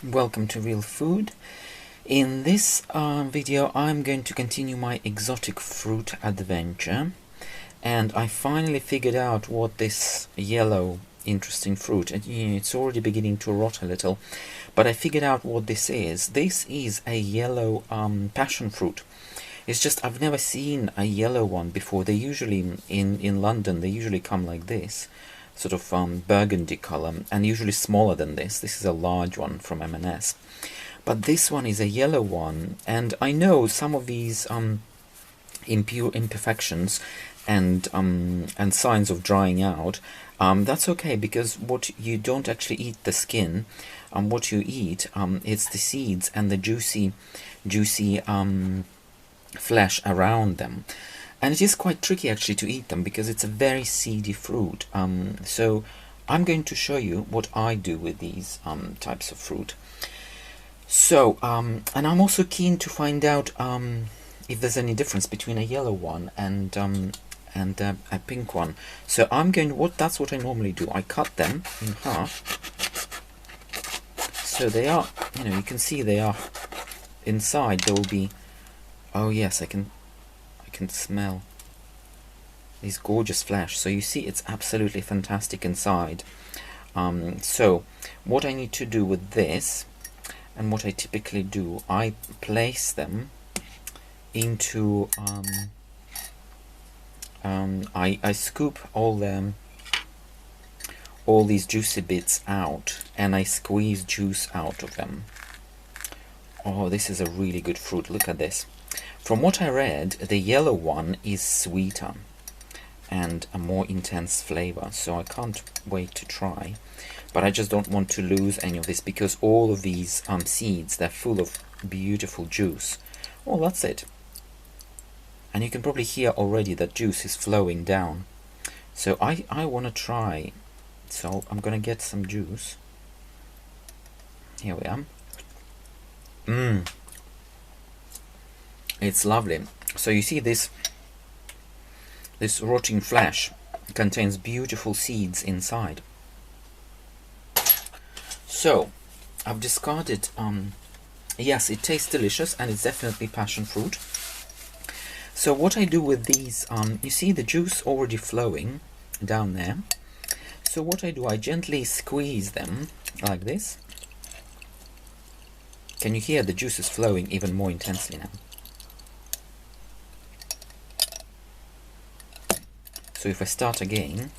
Welcome to Real Food. In this video I'm going to continue my exotic fruit adventure, and I finally figured out what this yellow interesting fruit, and it's already beginning to rot a little, but I figured out what this is. This is a yellow passion fruit. It's just I've never seen a yellow one before. They usually in London they usually come like this, sort of burgundy color, and usually smaller than this. This is a large one from M&S, but this one is a yellow one, and I know some of these imperfections and signs of drying out. That's okay, because what you don't actually eat the skin. What you eat, it's the seeds and the juicy flesh around them. And it is quite tricky actually to eat them because it's a very seedy fruit. So I'm going to show you what I do with these types of fruit. So, and I'm also keen to find out if there's any difference between a yellow one and a pink one. So that's what I normally do. I cut them in half. So they are, you can see they are inside. There will be, oh yes, I can smell these gorgeous flesh. So you see it's absolutely fantastic inside. So what I need to do with this, and what I typically do, I place them into I scoop all these juicy bits out, and I squeeze juice out of them. Oh, this is a really good fruit. Look at this. From what I read, the yellow one is sweeter and a more intense flavor, so I can't wait to try. But I just don't want to lose any of this, because all of these seeds, they're full of beautiful juice. Oh, that's it. And you can probably hear already that juice is flowing down. So I want to try. So I'm going to get some juice. Here we are. It's lovely. So you see this rotting flesh contains beautiful seeds inside. So I've discarded, yes, it tastes delicious, and it's definitely passion fruit. So what I do with these, you see the juice already flowing down there. So what I do, I gently squeeze them like this. Can you hear the juice is flowing even more intensely now? So if I start again,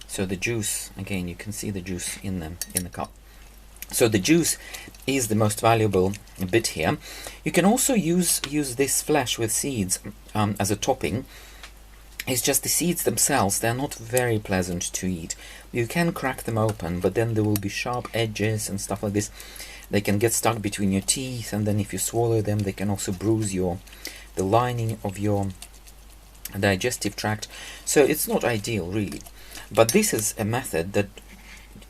so the juice, again, you can see the juice in the cup. So the juice is the most valuable bit here. You can also use this flesh with seeds as a topping. It's just the seeds themselves, they're not very pleasant to eat. You can crack them open, but then there will be sharp edges and stuff like this. They can get stuck between your teeth, and then if you swallow them, they can also bruise the lining of your digestive tract. So it's not ideal, really. But this is a method that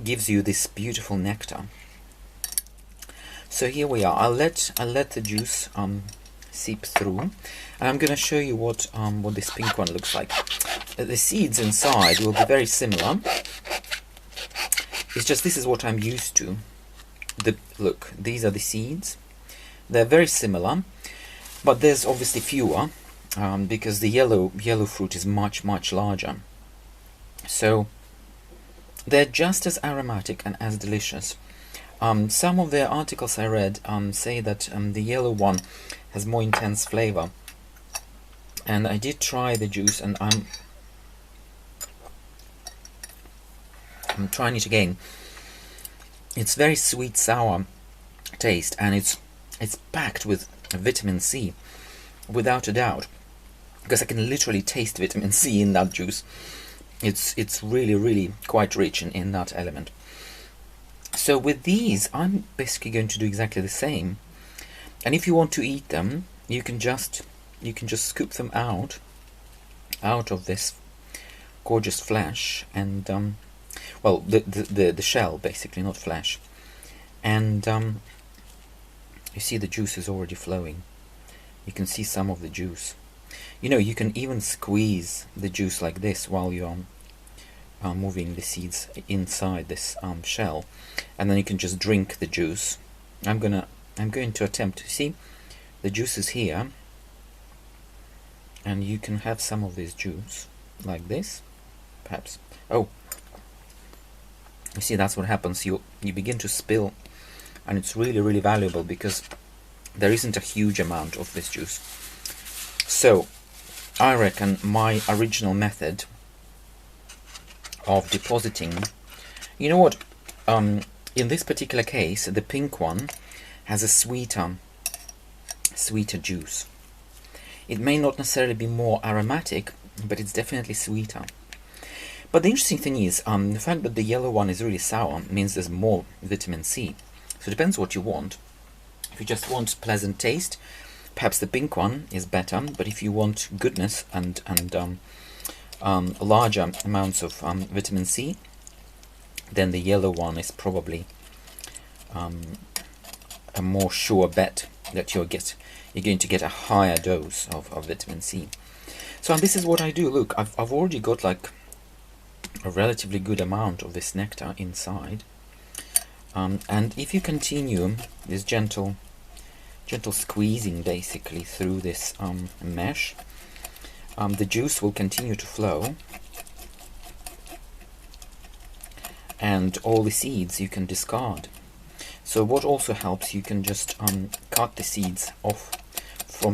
gives you this beautiful nectar. So here we are. I'll let the juice seep through, and I'm going to show you what this pink one looks like. The seeds inside will be very similar. It's just this is what I'm used to. Look, these are the seeds. They're very similar, but there's obviously fewer because the yellow fruit is much larger. So they're just as aromatic and as delicious. Some of the articles I read say that the yellow one has more intense flavor, and I did try the juice, and I'm trying it again. It's very sweet sour taste, and it's packed with vitamin C, without a doubt, because I can literally taste vitamin C in that juice. It's really quite rich in that element. So with these, I'm basically going to do exactly the same. And if you want to eat them, you can just scoop them out of this gorgeous flesh, and well, the shell, basically, not flesh. And you see the juice is already flowing. You can see some of the juice. You can even squeeze the juice like this while you're moving the seeds inside this shell, and then you can just drink the juice. I'm going to attempt to see the juice is here, and you can have some of this juice like this, perhaps. Oh, you see, that's what happens. You begin to spill, and it's really valuable because there isn't a huge amount of this juice. So I reckon my original method of depositing, you know what, in this particular case the pink one has a sweeter juice. It may not necessarily be more aromatic, but it's definitely sweeter. But the interesting thing is, the fact that the yellow one is really sour means there's more vitamin C. So it depends what you want. If you just want pleasant taste, perhaps the pink one is better. But if you want goodness and larger amounts of vitamin C, then the yellow one is probably a more sure bet that you're going to get a higher dose of vitamin C. So this is what I do. Look, I've already got like a relatively good amount of this nectar inside, and if you continue this gentle squeezing basically through this mesh, the juice will continue to flow, and all the seeds you can discard. So what also helps, you can just cut the seeds off,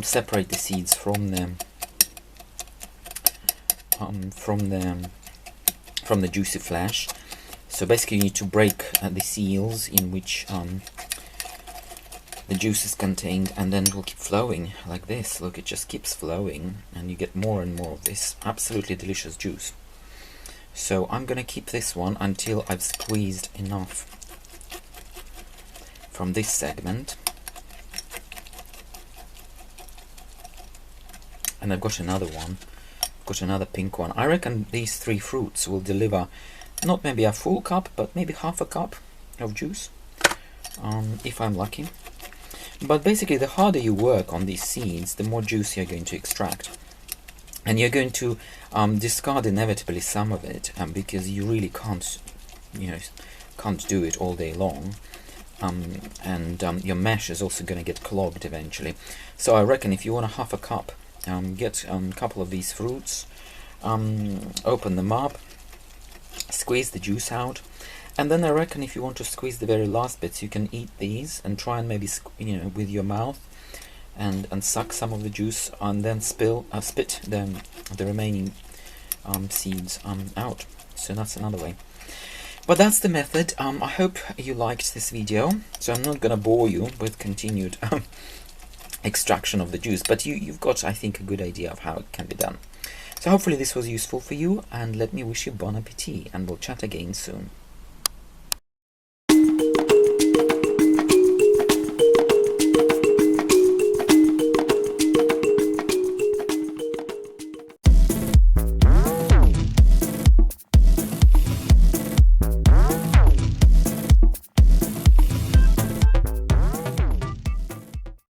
separate the seeds from the juicy flesh. So basically you need to break the seals in which the juice is contained, and then it will keep flowing like this. Look, it just keeps flowing, and you get more and more of this absolutely delicious juice. So I'm gonna keep this one until I've squeezed enough from this segment, and I've got another one, got another pink one. I reckon these three fruits will deliver not maybe a full cup, but maybe half a cup of juice, if I'm lucky. But basically, the harder you work on these seeds, the more juice you're going to extract, and you're going to discard inevitably some of it, because you really can't do it all day long. And your mesh is also going to get clogged eventually. So I reckon if you want a half a cup, get a couple of these fruits, open them up, squeeze the juice out, and then I reckon if you want to squeeze the very last bits, you can eat these and try and maybe with your mouth and suck some of the juice, and then spit the remaining seeds out. So that's another way. But that's the method. I hope you liked this video. So I'm not going to bore you with continued extraction of the juice, but you've got, I think, a good idea of how it can be done. So hopefully this was useful for you, and let me wish you bon appetit, and we'll chat again soon.